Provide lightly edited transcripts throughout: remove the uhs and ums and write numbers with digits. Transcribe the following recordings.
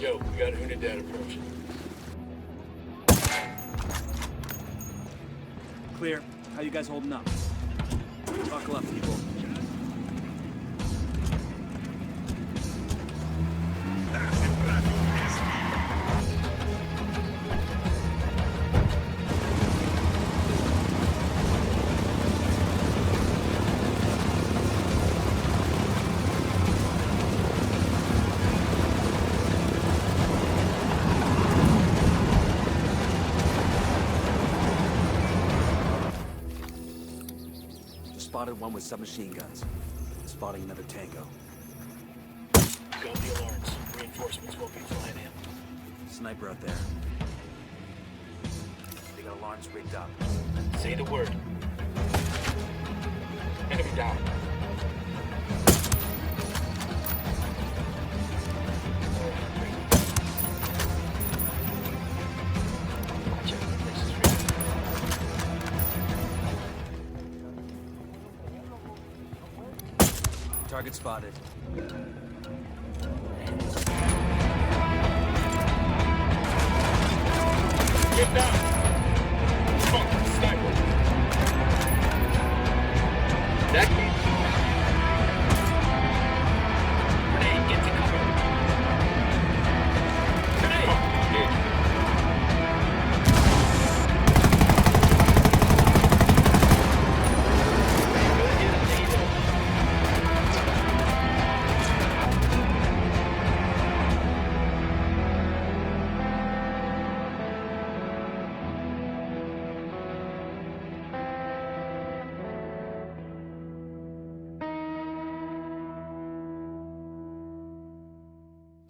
Yo, we got Unidad approaching. Clear. How you guys holding up? Buckle up, people. Spotted one with submachine guns. Spotting another tango. Go the alarms. Reinforcements won't be flying in. Sniper out there. They got alarms rigged up. Say the word. Enemy down. Watch out, this is real. Target spotted. Get down! Fuck, sniper! That means... Grenade, get to cover! Grenade! Fuck, dude.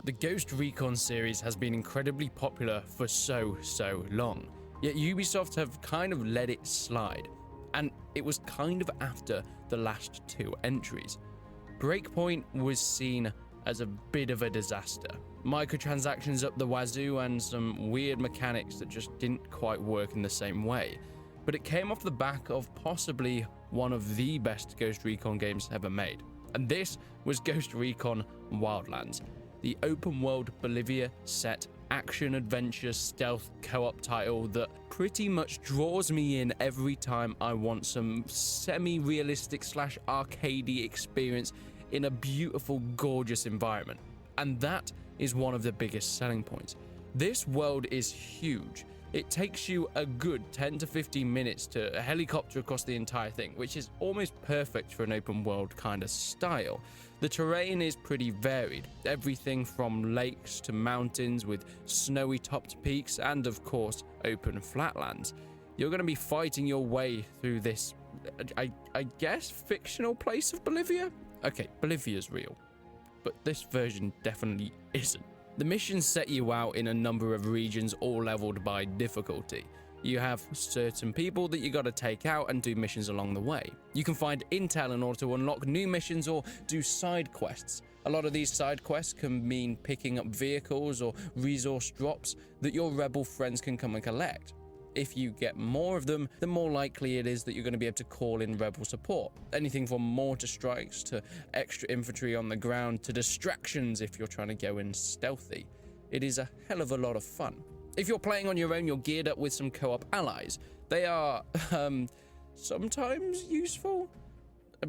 The Ghost Recon series has been incredibly popular for so long, yet Ubisoft have kind of let it slide, and it was kind of after the last two entries. Breakpoint was seen as a bit of a disaster. Microtransactions up the wazoo and some weird mechanics that just didn't quite work in the same way. But it came off the back of possibly one of the best Ghost Recon games ever made. And this was Ghost Recon Wildlands, the open world Bolivia set action adventure stealth co-op title that pretty much draws me in every time I want some semi-realistic / arcadey experience in a beautiful, gorgeous environment. And that is one of the biggest selling points. This world is huge. It takes you a good 10 to 15 minutes to helicopter across the entire thing, which is almost perfect for an open world kind of style. The terrain is pretty varied, everything from lakes to mountains with snowy topped peaks and of course open flatlands. You're going to be fighting your way through this, I guess, fictional place of Bolivia? Okay, Bolivia's real, but this version definitely isn't. The missions set you out in a number of regions, all leveled by difficulty. You have certain people that you got to take out and do missions along the way. You can find intel in order to unlock new missions or do side quests. A lot of these side quests can mean picking up vehicles or resource drops that your rebel friends can come and collect. If you get more of them, the more likely it is that you're going to be able to call in rebel support. Anything from mortar strikes to extra infantry on the ground to distractions if you're trying to go in stealthy. It is a hell of a lot of fun. If you're playing on your own, you're geared up with some co-op allies. They are, sometimes useful.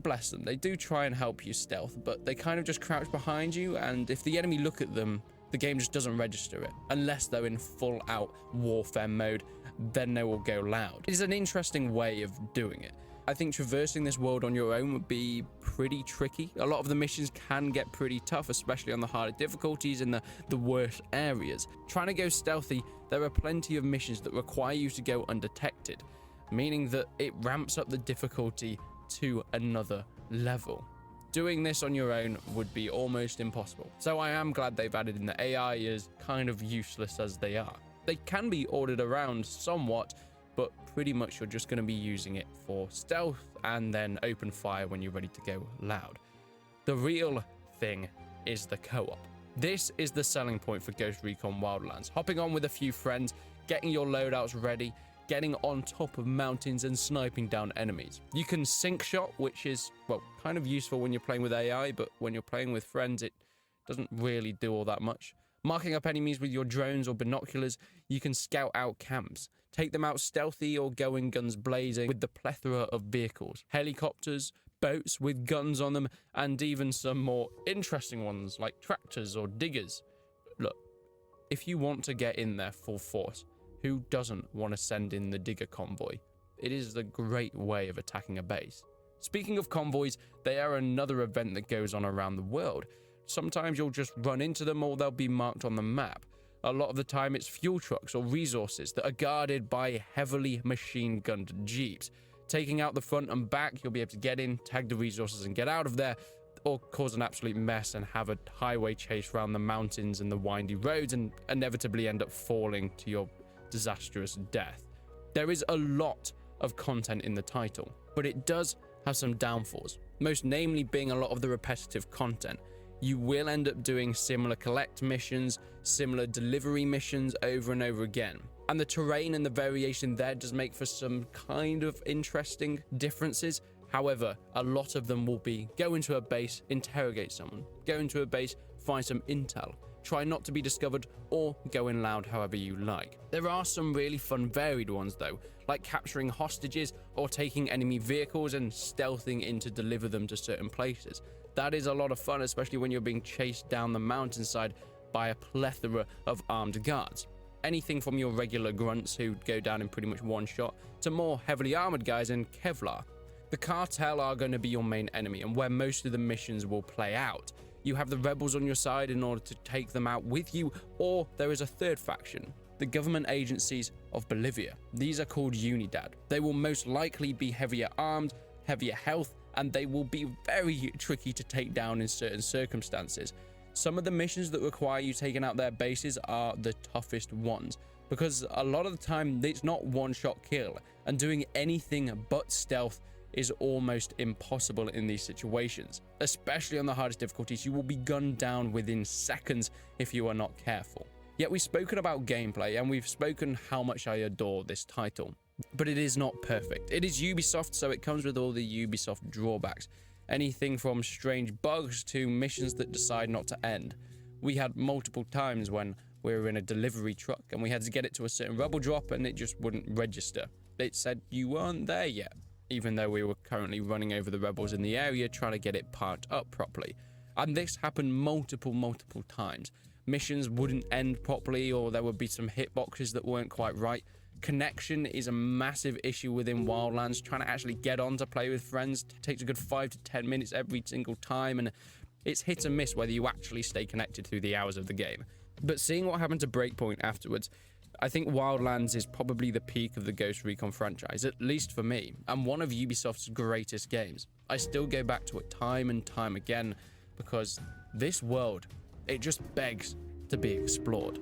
Bless them, they do try and help you stealth, but they kind of just crouch behind you, and if the enemy look at them, the game just doesn't register it, unless they're in full-out warfare mode. Then they will go loud. It is an interesting way of doing it. I think traversing this world on your own would be pretty tricky. A lot of the missions can get pretty tough, especially on the harder difficulties in the worst areas. Trying to go stealthy, there are plenty of missions that require you to go undetected, meaning that it ramps up the difficulty to another level. Doing this on your own would be almost impossible. So I am glad they've added in the AI, as kind of useless as they are. They can be ordered around somewhat, but pretty much you're just going to be using it for stealth and then open fire when you're ready to go loud. The real thing is the co-op. This is the selling point for Ghost Recon Wildlands. Hopping on with a few friends, getting your loadouts ready, getting on top of mountains and sniping down enemies. You can sync shot, which is, well, kind of useful when you're playing with AI, but when you're playing with friends, it doesn't really do all that much. Marking up enemies with your drones or binoculars, you can scout out camps, take them out stealthy, or go in guns blazing with the plethora of vehicles, helicopters, boats with guns on them, and even some more interesting ones like tractors or diggers. Look, if you want to get in there full force, who doesn't want to send in the digger convoy? It is the great way of attacking a base. Speaking of convoys, they are another event that goes on around the world. Sometimes you'll just run into them or they'll be marked on the map. A lot of the time it's fuel trucks or resources that are guarded by heavily machine-gunned jeeps. Taking out the front and back, you'll be able to get in, tag the resources and get out of there, or cause an absolute mess and have a highway chase around the mountains and the windy roads and inevitably end up falling to your disastrous death. There is a lot of content in the title, but it does have some downfalls, most namely being a lot of the repetitive content. You will end up doing similar collect missions, similar delivery missions over and over again. And the terrain and the variation there does make for some kind of interesting differences. However, a lot of them will be go into a base, interrogate someone, go into a base, find some intel, try not to be discovered, or go in loud however you like. There are some really fun varied ones though, like capturing hostages or taking enemy vehicles and stealthing in to deliver them to certain places. That is a lot of fun, especially when you're being chased down the mountainside by a plethora of armed guards. Anything from your regular grunts who go down in pretty much one shot to more heavily armored guys in Kevlar. The cartel are going to be your main enemy and where most of the missions will play out. You have the rebels on your side in order to take them out with you, or there is a third faction, the government agencies of Bolivia. These are called Unidad. They will most likely be heavier armed, heavier health, and they will be very tricky to take down in certain circumstances. Some of the missions that require you taking out their bases are the toughest ones, because a lot of the time it's not one-shot kill, and doing anything but stealth is almost impossible in these situations. Especially on the hardest difficulties, you will be gunned down within seconds if you are not careful. Yet we've spoken about gameplay, and we've spoken how much I adore this title. But it is not perfect. It is Ubisoft, so it comes with all the Ubisoft drawbacks. Anything from strange bugs to missions that decide not to end. We had multiple times when we were in a delivery truck and we had to get it to a certain rebel drop and it just wouldn't register. It said you weren't there yet, even though we were currently running over the rebels in the area trying to get it parked up properly. And this happened multiple times. Missions wouldn't end properly, or there would be some hitboxes that weren't quite right. Connection is a massive issue within Wildlands. Trying to actually get on to play with friends takes a good 5 to 10 minutes every single time, and it's hit and miss whether you actually stay connected through the hours of the game. But seeing what happened to Breakpoint afterwards, I think Wildlands is probably the peak of the Ghost Recon franchise, at least for me, and one of Ubisoft's greatest games. I still go back to it time and time again, because this world, it just begs to be explored.